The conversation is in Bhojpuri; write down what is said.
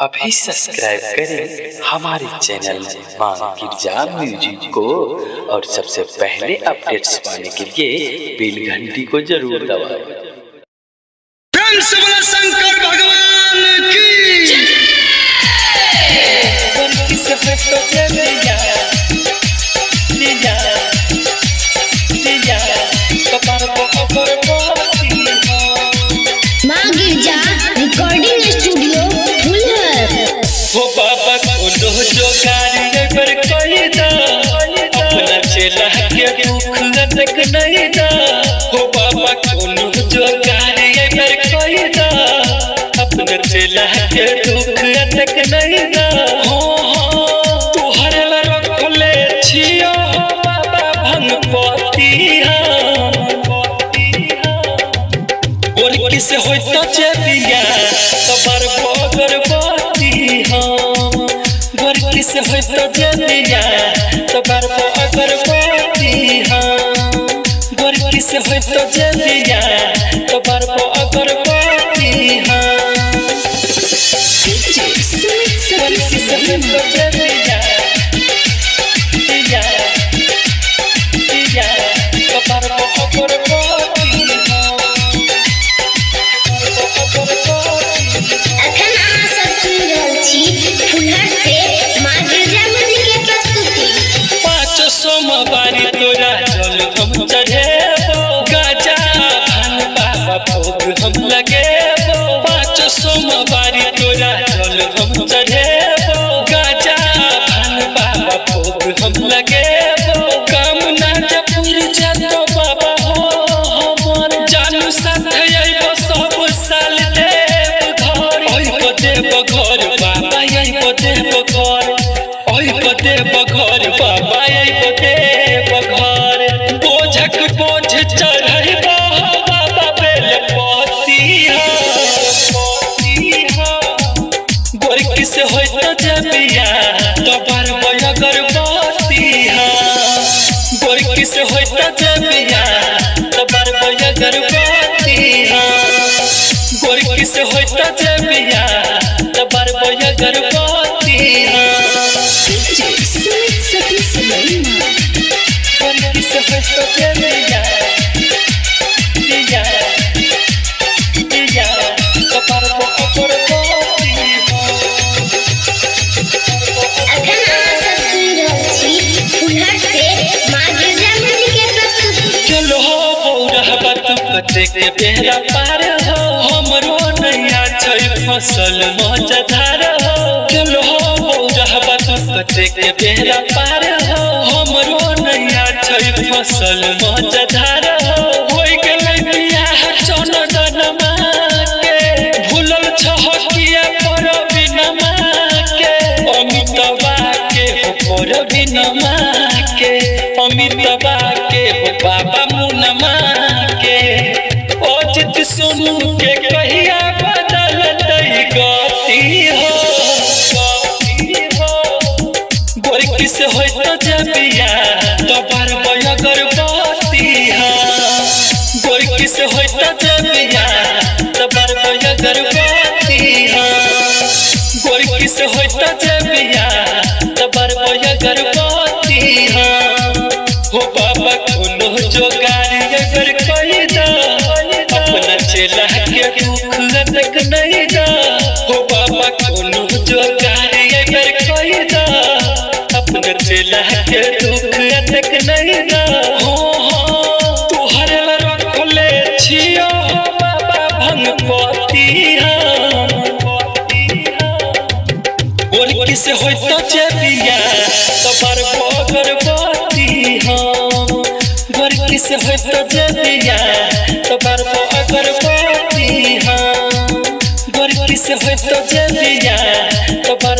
अभी सब्सक्राइब करें हमारे चैनल मां गिरजा म्यूजिक को और सबसे पहले अपडेट्स पाने के लिए बेल घंटी को जरूर दबाएं। प्रेम से बोलो शंकर भगवान की मां गिरजा रिकॉर्डिंग स्टूडियो हो बाबा को जो गाड़ी पर कोई दा अपना चेला के दुख तक नहीं दा। हो बाबा को जो गाड़ी पर कोई दा अपना चेला के दुख तक नहीं दा। हो तू हरला रखले छियो बाबा भंगपति और किसे होय तो चेपिया तबर बगरबती गोर किसे होय तो चेपिया तबर बगरबती गोर किसे होय तो चेपिया तबर बगरबती गोर किसे होय तो चेपिया तबर बगरबती सोमवारी तोरा जल हम चढ़ेबो गाजा भान बाबा भोग हम लगेबो। 5 सोमवारी तोरा जल हम चढ़ेबो गाजा भान बाबा भोग हम लगेबो। कामना जपूर जतो बाबा हो हमर जानू साथ आइबो सब साल देव घर ओइ देव घर बाबा आइबो देव घर ओइ देव घर बाबा बोझक बोझ चढ़ैबो बाबा बेलपति गोर किसे होय तो जबिया तबर बगरबती गोर किसे होय तो जबिया तबर बगरबती गोर किसे होय तो जबिया तबर बगरबती के बेहरा पार हो हमरो नैया छै फसल मजधार हो। चलो बौरहबा कते के बेहरा पार हो हमरो नैया छै फसल मजधार हो। होय गेलै बियाह चनदनमा के भूलल छहकिया पर बिनमा के अमितवा के पर बिनमा के अमितवा के बाबा मुनमा के सुनु के कहिया बदलतै गति हो गोर किसे होय तो जबिया तबर बगरबती गोर किसे होय तो जबिया तबर बगरबती गोर किसे होय तो जबिया तबर बगरबती हो बाबा कोनो जो गाड़ी पर कोई दा अपना चेला के दुख तक नहीं दा। हो बाबा कोनो जो गाड़ी पर कोई दा अपना चेला के दुख तक नहीं दा। हो तू हरला रखले छियो बाबा भंगपति गोर किसे होय तो चेपिया तबर बगरबती गोर किसे होय तो चेपिया तबर बगरबती गोर किसे होय तो जबिया तबर